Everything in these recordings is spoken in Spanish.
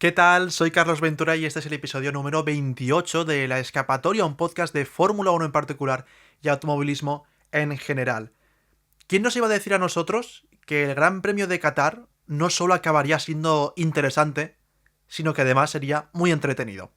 ¿Qué tal? Soy Carlos Ventura y este es el episodio número 28 de La Escapatoria, un podcast de Fórmula 1 en particular y automovilismo en general. ¿Quién nos iba a decir a nosotros que el Gran Premio de Qatar no solo acabaría siendo interesante, sino que además sería muy entretenido?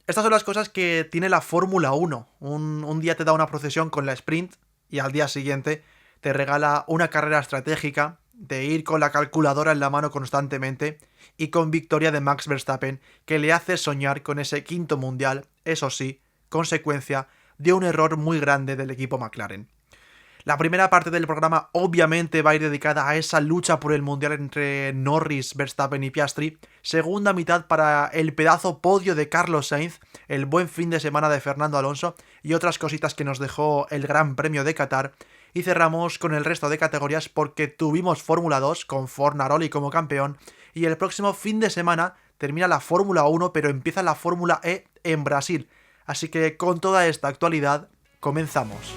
Estas son las cosas que tiene la Fórmula 1. Un día te da una procesión con la sprint y al día siguiente te regala una carrera estratégica de ir con la calculadora en la mano constantemente y con victoria de Max Verstappen que le hace soñar con ese quinto mundial, eso sí, consecuencia de un error muy grande del equipo McLaren. La primera parte del programa obviamente va a ir dedicada a esa lucha por el mundial entre Norris, Verstappen y Piastri. Segunda mitad para el pedazo podio de Carlos Sainz, el buen fin de semana de Fernando Alonso y otras cositas que nos dejó el Gran Premio de Qatar. Y cerramos con el resto de categorías porque tuvimos Fórmula 2 con Fornaroli como campeón y el próximo fin de semana termina la Fórmula 1 pero empieza la Fórmula E en Brasil. Así que con toda esta actualidad comenzamos.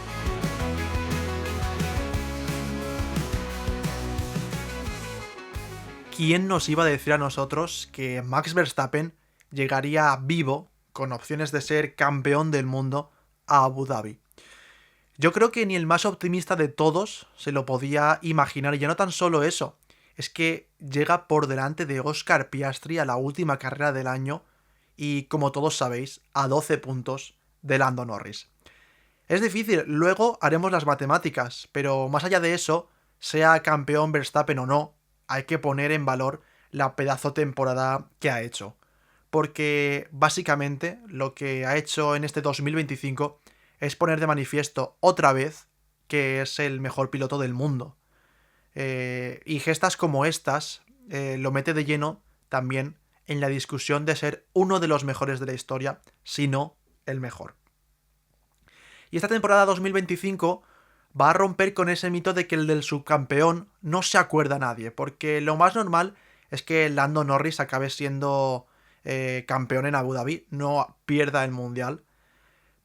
¿Quién nos iba a decir a nosotros que Max Verstappen llegaría vivo, con opciones de ser campeón del mundo, a Abu Dhabi? Yo creo que ni el más optimista de todos se lo podía imaginar, y ya no tan solo eso, es que llega por delante de Oscar Piastri a la última carrera del año y, como todos sabéis, a 12 puntos de Lando Norris. Es difícil, luego haremos las matemáticas, pero más allá de eso, sea campeón Verstappen o no, hay que poner en valor la pedazo temporada que ha hecho. Porque básicamente lo que ha hecho en este 2025 es poner de manifiesto otra vez que es el mejor piloto del mundo. Y gestas como estas lo mete de lleno también en la discusión de ser uno de los mejores de la historia, si no el mejor. Y esta temporada 2025 va a romper con ese mito de que el del subcampeón no se acuerda a nadie, porque lo más normal es que Lando Norris acabe siendo campeón en Abu Dhabi, no pierda el mundial.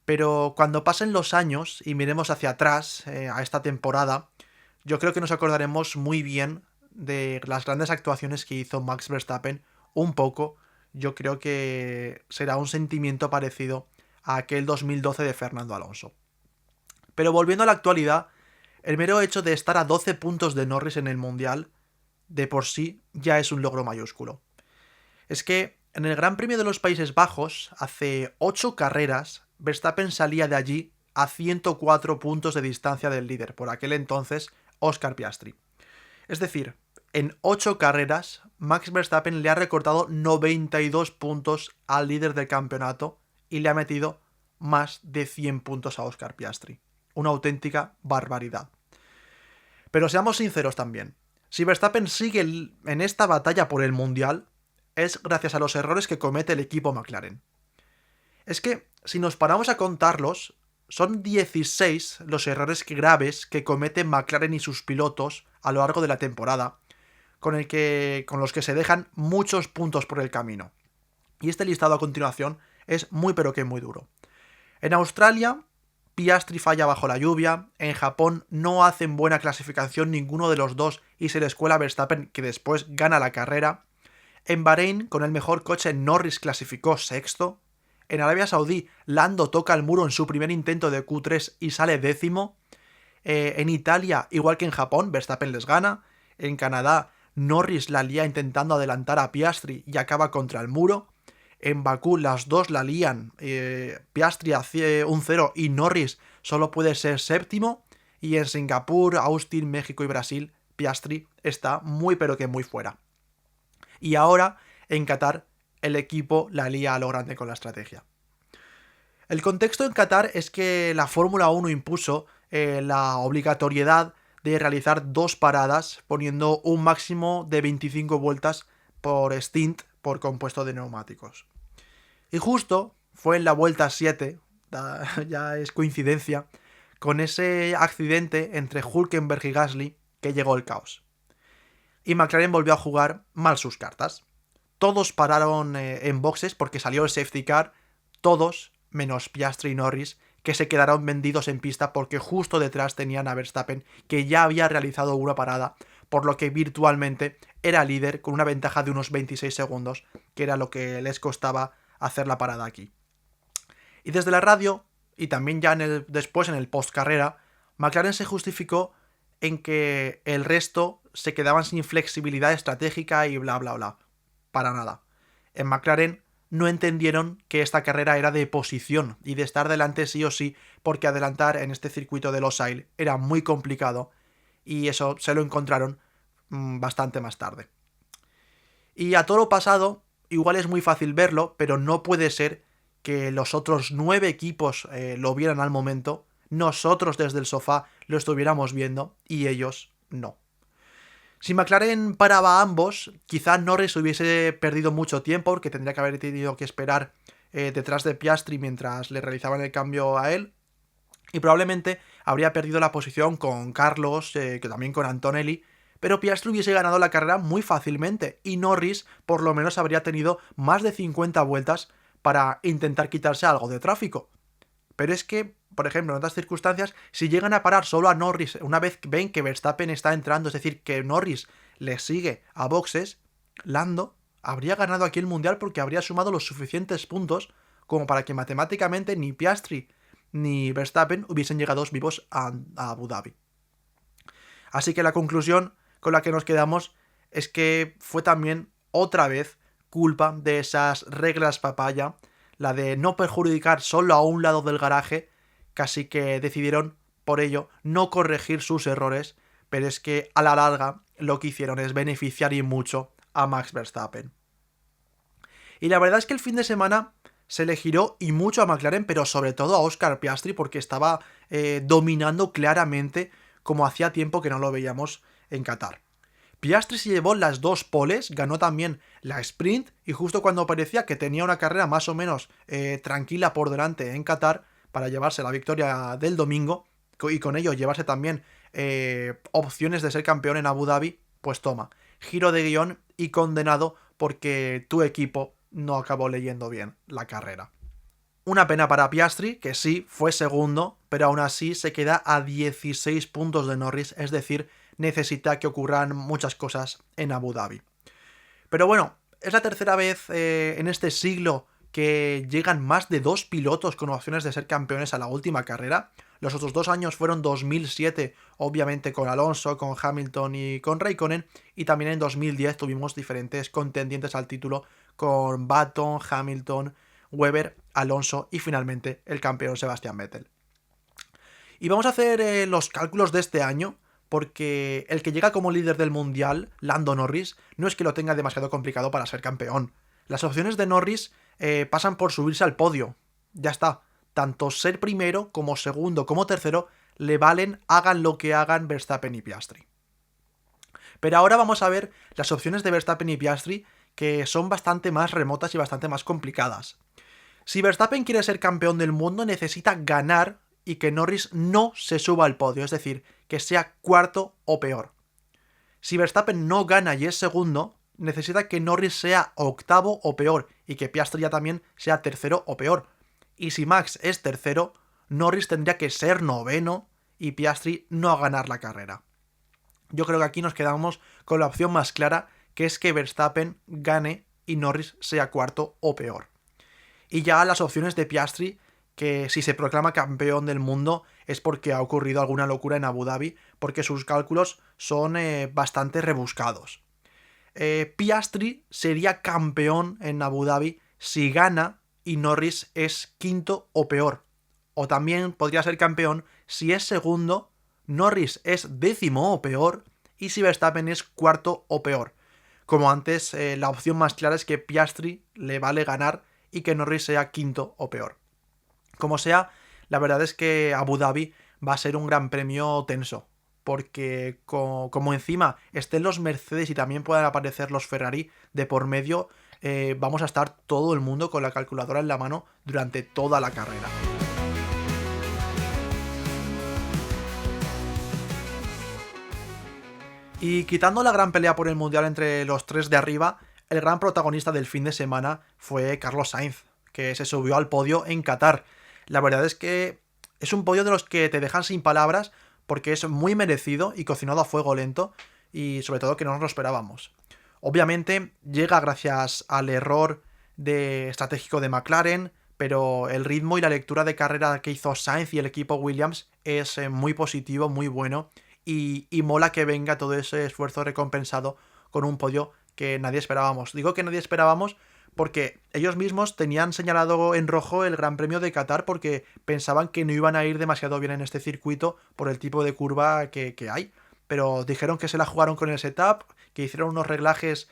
Pero cuando pasen los años y miremos hacia atrás a esta temporada, yo creo que nos acordaremos muy bien de las grandes actuaciones que hizo Max Verstappen. Un poco, yo creo que será un sentimiento parecido a aquel 2012 de Fernando Alonso. Pero volviendo a la actualidad, el mero hecho de estar a 12 puntos de Norris en el Mundial, de por sí, ya es un logro mayúsculo. Es que en el Gran Premio de los Países Bajos, hace 8 carreras, Verstappen salía de allí a 104 puntos de distancia del líder, por aquel entonces Oscar Piastri. Es decir, en 8 carreras, Max Verstappen le ha recortado 92 puntos al líder del campeonato y le ha metido más de 100 puntos a Oscar Piastri. Una auténtica barbaridad. Pero seamos sinceros también. Si Verstappen sigue en esta batalla por el Mundial, es gracias a los errores que comete el equipo McLaren. Es que, si nos paramos a contarlos, son 16 los errores graves que cometen McLaren y sus pilotos a lo largo de la temporada, con los que se dejan muchos puntos por el camino. Y este listado a continuación es muy pero que muy duro. En Australia, Piastri falla bajo la lluvia, en Japón no hacen buena clasificación ninguno de los dos y se les cuela a Verstappen, que después gana la carrera. En Bahrein, con el mejor coche, Norris clasificó sexto. En Arabia Saudí, Lando toca el muro en su primer intento de Q3 y sale décimo. En Italia, igual que en Japón, Verstappen les gana. En Canadá, Norris la lía intentando adelantar a Piastri y acaba contra el muro. En Bakú las dos la lían, Piastri hace un 0 y Norris solo puede ser séptimo. Y en Singapur, Austin, México y Brasil, Piastri está muy pero que muy fuera. Y ahora, en Qatar, el equipo la lía a lo grande con la estrategia. El contexto en Qatar es que la Fórmula 1 impuso la obligatoriedad de realizar 2 paradas, poniendo un máximo de 25 vueltas por stint por compuesto de neumáticos. Y justo fue en la vuelta 7, ya es coincidencia, con ese accidente entre Hülkenberg y Gasly que llegó el caos. Y McLaren volvió a jugar mal sus cartas. Todos pararon en boxes porque salió el safety car, todos menos Piastri y Norris, que se quedaron vendidos en pista porque justo detrás tenían a Verstappen, que ya había realizado una parada por lo que virtualmente era líder con una ventaja de unos 26 segundos, que era lo que les costaba hacer la parada aquí. Y desde la radio, y también ya después en el post carrera, McLaren se justificó en que el resto se quedaban sin flexibilidad estratégica y bla bla bla. Para nada. En McLaren no entendieron que esta carrera era de posición y de estar delante sí o sí, porque adelantar en este circuito de Losail era muy complicado y eso se lo encontraron bastante más tarde. Y a todo lo pasado, igual es muy fácil verlo, pero no puede ser que los otros 9 equipos lo vieran al momento, nosotros desde el sofá lo estuviéramos viendo y ellos no. Si McLaren paraba a ambos, quizá Norris hubiese perdido mucho tiempo, porque tendría que haber tenido que esperar detrás de Piastri mientras le realizaban el cambio a él, y probablemente habría perdido la posición con Carlos, que también con Antonelli, pero Piastri hubiese ganado la carrera muy fácilmente, y Norris por lo menos habría tenido más de 50 vueltas para intentar quitarse algo de tráfico. Pero es que, por ejemplo, en otras circunstancias, si llegan a parar solo a Norris una vez ven que Verstappen está entrando, es decir, que Norris le sigue a boxes, Lando habría ganado aquí el Mundial porque habría sumado los suficientes puntos como para que matemáticamente ni Piastri ni Verstappen hubiesen llegado vivos a Abu Dhabi. Así que la conclusión con la que nos quedamos es que fue también otra vez culpa de esas reglas papaya, la de no perjudicar solo a un lado del garaje, casi que decidieron por ello no corregir sus errores, pero es que a la larga lo que hicieron es beneficiar y mucho a Max Verstappen. Y la verdad es que el fin de semana se le giró y mucho a McLaren, pero sobre todo a Oscar Piastri, porque estaba dominando claramente como hacía tiempo que no lo veíamos en Qatar. Piastri se llevó las 2 poles, ganó también la sprint y justo cuando parecía que tenía una carrera más o menos tranquila por delante en Qatar para llevarse la victoria del domingo y con ello llevarse también opciones de ser campeón en Abu Dhabi, pues toma, giro de guión y condenado porque tu equipo no acabó leyendo bien la carrera. Una pena para Piastri, que sí, fue segundo, pero aún así se queda a 16 puntos de Norris, es decir, necesita que ocurran muchas cosas en Abu Dhabi. Pero bueno, es la tercera vez en este siglo que llegan más de 2 pilotos con opciones de ser campeones a la última carrera. Los otros 2 años fueron 2007, obviamente con Alonso, con Hamilton y con Raikkonen, y también en 2010 tuvimos diferentes contendientes al título con Button, Hamilton, Webber, Alonso y finalmente el campeón Sebastian Vettel. Y vamos a hacer los cálculos de este año, porque el que llega como líder del mundial, Lando Norris, no es que lo tenga demasiado complicado para ser campeón. Las opciones de Norris pasan por subirse al podio. Ya está. Tanto ser primero como segundo como tercero le valen, hagan lo que hagan Verstappen y Piastri. Pero ahora vamos a ver las opciones de Verstappen y Piastri, que son bastante más remotas y bastante más complicadas. Si Verstappen quiere ser campeón del mundo, necesita ganar y que Norris no se suba al podio, es decir, que sea cuarto o peor. Si Verstappen no gana y es segundo, necesita que Norris sea octavo o peor y que Piastri ya también sea tercero o peor. Y si Max es tercero, Norris tendría que ser noveno y Piastri no ganar la carrera. Yo creo que aquí nos quedamos con la opción más clara, que es que Verstappen gane y Norris sea cuarto o peor. Y ya las opciones de Piastri, que si se proclama campeón del mundo es porque ha ocurrido alguna locura en Abu Dhabi, porque sus cálculos son bastante rebuscados. Piastri sería campeón en Abu Dhabi si gana y Norris es quinto o peor. O también podría ser campeón si es segundo, Norris es décimo o peor y si Verstappen es cuarto o peor. Como antes, la opción más clara es que Piastri le vale ganar y que Norris sea quinto o peor. Como sea, la verdad es que Abu Dhabi va a ser un gran premio tenso, porque como encima estén los Mercedes y también puedan aparecer los Ferrari de por medio, vamos a estar todo el mundo con la calculadora en la mano durante toda la carrera. Y quitando la gran pelea por el Mundial entre los 3 de arriba, el gran protagonista del fin de semana fue Carlos Sainz, que se subió al podio en Qatar. La verdad es que es un podio de los que te dejan sin palabras porque es muy merecido y cocinado a fuego lento. y sobre todo que no nos lo esperábamos. Obviamente llega gracias al error estratégico de McLaren, pero el ritmo y la lectura de carrera que hizo Sainz y el equipo Williams es muy positivo, muy bueno, y mola que venga todo ese esfuerzo recompensado con un podio que nadie esperábamos. Digo que nadie esperábamos porque ellos mismos tenían señalado en rojo el Gran Premio de Qatar porque pensaban que no iban a ir demasiado bien en este circuito por el tipo de curva que hay. Pero dijeron que se la jugaron con el setup, que hicieron unos reglajes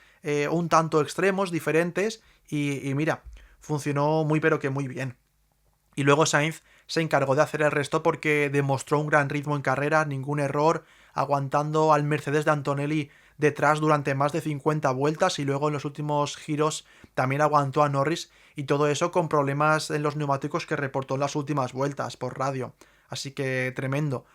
un tanto extremos, diferentes, y mira, funcionó muy pero que muy bien. Y luego Sainz se encargó de hacer el resto porque demostró un gran ritmo en carrera, ningún error, aguantando al Mercedes de Antonelli detrás durante más de 50 vueltas y luego en los últimos giros también aguantó a Norris y todo eso con problemas en los neumáticos que reportó en las últimas vueltas por radio. Así que tremendo.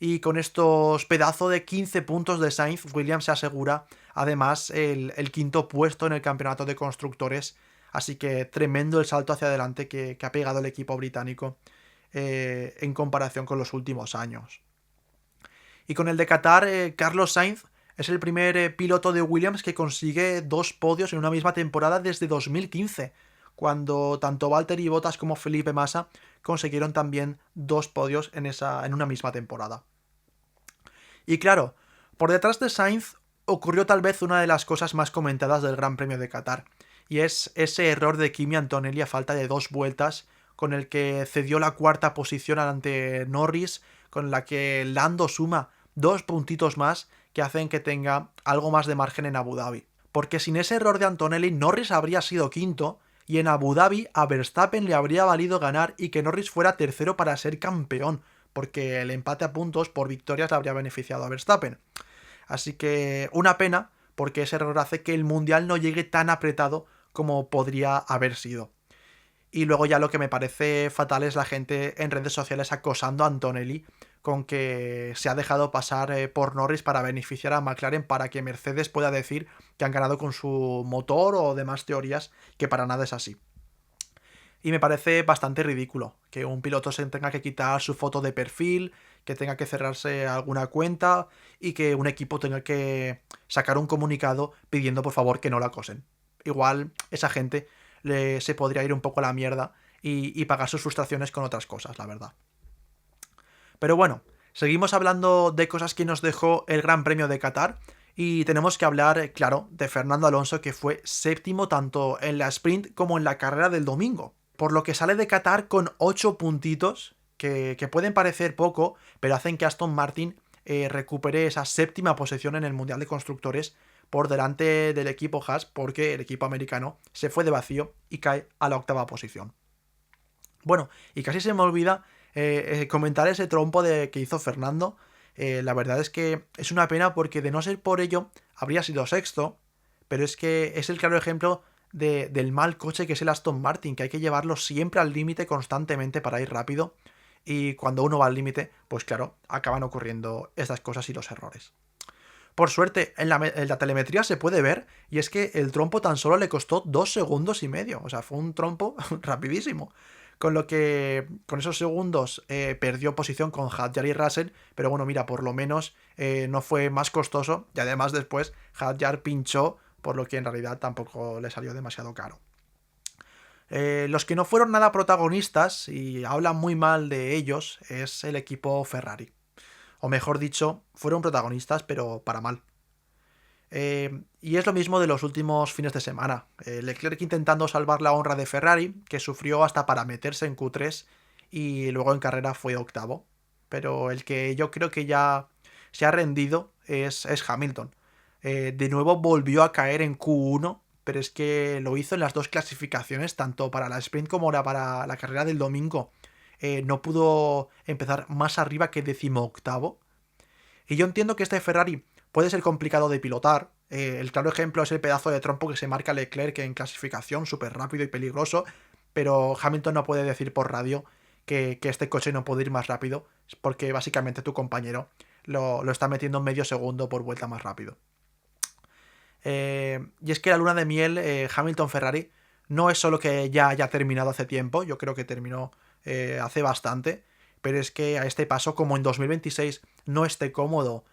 Y con estos pedazos de 15 puntos de Sainz, Williams se asegura además el quinto puesto en el campeonato de constructores. Así que tremendo el salto hacia adelante que ha pegado el equipo británico en comparación con los últimos años. Y con el de Qatar, Carlos Sainz es el primer piloto de Williams que consigue 2 podios en una misma temporada desde 2015, cuando tanto Valtteri Bottas como Felipe Massa consiguieron también 2 podios en una misma temporada. Y claro, por detrás de Sainz ocurrió tal vez una de las cosas más comentadas del Gran Premio de Qatar, y es ese error de Kimi Antonelli a falta de 2 vueltas, con el que cedió la cuarta posición ante Norris, con la que Lando suma 2 puntitos más que hacen que tenga algo más de margen en Abu Dhabi. Porque sin ese error de Antonelli, Norris habría sido quinto, y en Abu Dhabi a Verstappen le habría valido ganar y que Norris fuera tercero para ser campeón, porque el empate a puntos por victorias le habría beneficiado a Verstappen. Así que una pena, porque ese error hace que el Mundial no llegue tan apretado como podría haber sido. Y luego ya lo que me parece fatal es la gente en redes sociales acosando a Antonelli con que se ha dejado pasar por Norris para beneficiar a McLaren para que Mercedes pueda decir que han ganado con su motor o demás teorías, que para nada es así. Y me parece bastante ridículo que un piloto se tenga que quitar su foto de perfil, que tenga que cerrarse alguna cuenta y que un equipo tenga que sacar un comunicado pidiendo por favor que no la acosen. Igual esa gente se podría ir un poco a la mierda y pagar sus frustraciones con otras cosas, la verdad. Pero bueno, seguimos hablando de cosas que nos dejó el Gran Premio de Qatar y tenemos que hablar, claro, de Fernando Alonso, que fue séptimo tanto en la sprint como en la carrera del domingo. Por lo que sale de Qatar con 8 puntitos, que pueden parecer poco, pero hacen que Aston Martin recupere esa séptima posición en el Mundial de Constructores por delante del equipo Haas, porque el equipo americano se fue de vacío y cae a la 8ª posición. Bueno, y casi se me olvida comentar ese trompo que hizo Fernando. La verdad es que es una pena porque de no ser por ello habría sido sexto, pero es que es el claro ejemplo del mal coche que es el Aston Martin, que hay que llevarlo siempre al límite constantemente para ir rápido, y cuando uno va al límite, pues claro, acaban ocurriendo estas cosas y los errores. Por suerte, en la telemetría se puede ver, y es que el trompo tan solo le costó 2 segundos y medio, o sea, fue un trompo rapidísimo. Con lo que con esos segundos perdió posición con Hadjar y Russell, pero bueno, mira, por lo menos no fue más costoso, y además después Hadjar pinchó, por lo que en realidad tampoco le salió demasiado caro. Los que no fueron nada protagonistas, y hablan muy mal de ellos, es el equipo Ferrari. O mejor dicho, fueron protagonistas, pero para mal. Y es lo mismo de los últimos fines de semana. Leclerc intentando salvar la honra de Ferrari, que sufrió hasta para meterse en Q3 y luego en carrera fue 8º. Pero el que yo creo que ya se ha rendido es Hamilton. De nuevo volvió a caer en Q1, pero es que lo hizo en las 2 clasificaciones, tanto para la sprint como para la carrera del domingo. No pudo empezar más arriba que 18º. Y yo entiendo que este Ferrari puede ser complicado de pilotar. El claro ejemplo es el pedazo de trompo que se marca Leclerc en clasificación, súper rápido y peligroso, pero Hamilton no puede decir por radio que este coche no puede ir más rápido, porque básicamente tu compañero lo está metiendo medio segundo por vuelta más rápido. Y es que la luna de miel Hamilton-Ferrari no es solo que ya haya terminado hace tiempo, yo creo que terminó hace bastante, pero es que a este paso, como en 2026 no esté cómodo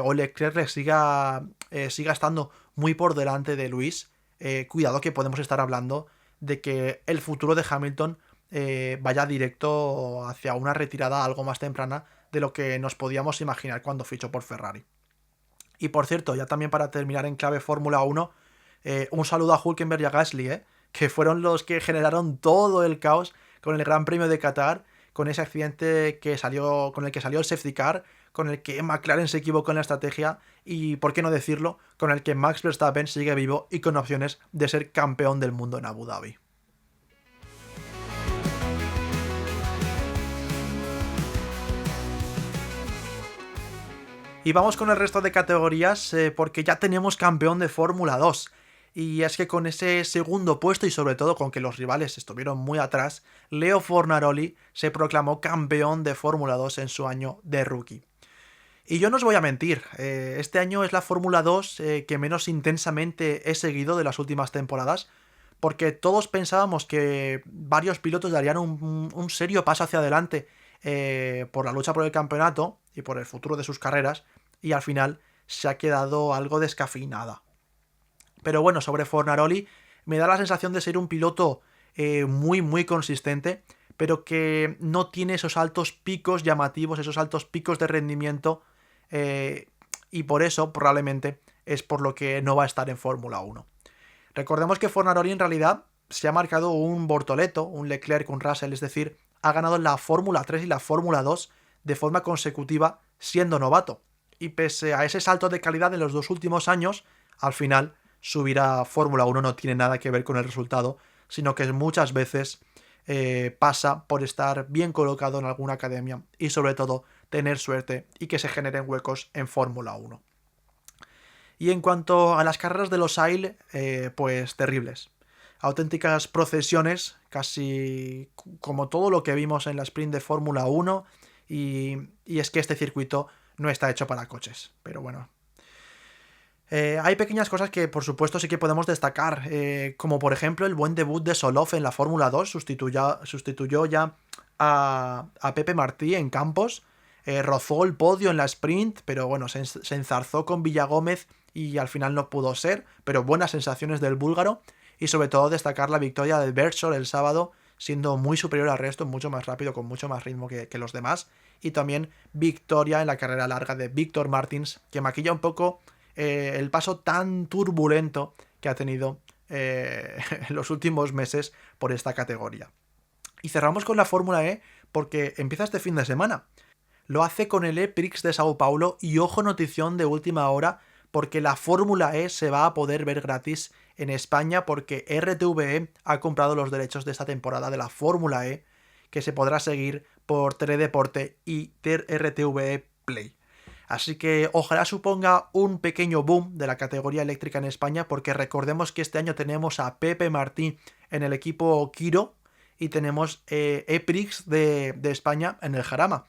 o Leclerc le siga estando muy por delante de Luis, cuidado que podemos estar hablando de que el futuro de Hamilton vaya directo hacia una retirada algo más temprana de lo que nos podíamos imaginar cuando fichó por Ferrari. Y por cierto, ya también para terminar en clave Fórmula 1, un saludo a Hülkenberg y a Gasly, que fueron los que generaron todo el caos con el Gran Premio de Qatar, con ese accidente con el que salió el safety car, con el que McLaren se equivocó en la estrategia y, por qué no decirlo, con el que Max Verstappen sigue vivo y con opciones de ser campeón del mundo en Abu Dhabi. Y vamos con el resto de categorías porque ya tenemos campeón de Fórmula 2. Y es que con ese segundo puesto y sobre todo con que los rivales estuvieron muy atrás, Leo Fornaroli se proclamó campeón de Fórmula 2 en su año de rookie. Y yo no os voy a mentir, este año es la Fórmula 2 que menos intensamente he seguido de las últimas temporadas, porque todos pensábamos que varios pilotos darían un serio paso hacia adelante por la lucha por el campeonato y por el futuro de sus carreras, y al final se ha quedado algo descafeinada. Pero bueno, sobre Fornaroli me da la sensación de ser un piloto muy muy consistente, pero que no tiene esos altos picos llamativos, esos altos picos de rendimiento, y por eso probablemente es por lo que no va a estar en Fórmula 1. Recordemos que Fornaroli en realidad se ha marcado un Bortoleto, un Leclerc, un Russell, es decir, ha ganado la Fórmula 3 y la Fórmula 2 de forma consecutiva siendo novato. Y pese a ese salto de calidad de los 2 últimos años, al final subir a Fórmula 1 no tiene nada que ver con el resultado, sino que muchas veces pasa por estar bien colocado en alguna academia y sobre todo tener suerte y que se generen huecos en Fórmula 1. Y en cuanto a las carreras de los Losail, pues terribles. Auténticas procesiones, casi como todo lo que vimos en la sprint de Fórmula 1, y es que este circuito no está hecho para coches, pero bueno. Hay pequeñas cosas que por supuesto sí que podemos destacar, como por ejemplo el buen debut de Solov en la Fórmula 2, sustituyó ya a Pepe Martí en Campos, rozó el podio en la sprint, pero bueno, se enzarzó con Villagómez y al final no pudo ser, pero buenas sensaciones del búlgaro, y sobre todo destacar la victoria de Bergsol el sábado, siendo muy superior al resto, mucho más rápido, con mucho más ritmo que los demás, y también victoria en la carrera larga de Víctor Martins, que maquilla un poco el paso tan turbulento que ha tenido en los últimos meses por esta categoría. Y cerramos con la Fórmula E porque empieza este fin de semana. Lo hace con el E-Prix de Sao Paulo y ojo, notición de última hora, porque la Fórmula E se va a poder ver gratis en España porque RTVE ha comprado los derechos de esta temporada de la Fórmula E, que se podrá seguir por Teledeporte y RTVE Play. Así que ojalá suponga un pequeño boom de la categoría eléctrica en España, porque recordemos que este año tenemos a Pepe Martí en el equipo Kiro y tenemos E-Prix de España en el Jarama.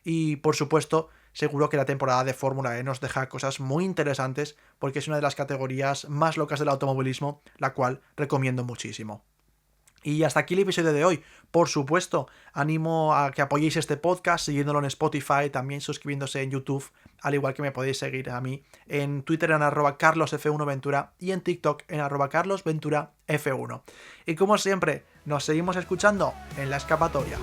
Y por supuesto, seguro que la temporada de Fórmula E nos deja cosas muy interesantes, porque es una de las categorías más locas del automovilismo, la cual recomiendo muchísimo. Y hasta aquí el episodio de hoy. Por supuesto, animo a que apoyéis este podcast siguiéndolo en Spotify, también suscribiéndose en YouTube, al igual que me podéis seguir a mí en Twitter en @carlosf1ventura y en TikTok en @carlosventuraf1. Y como siempre, nos seguimos escuchando en la escapatoria.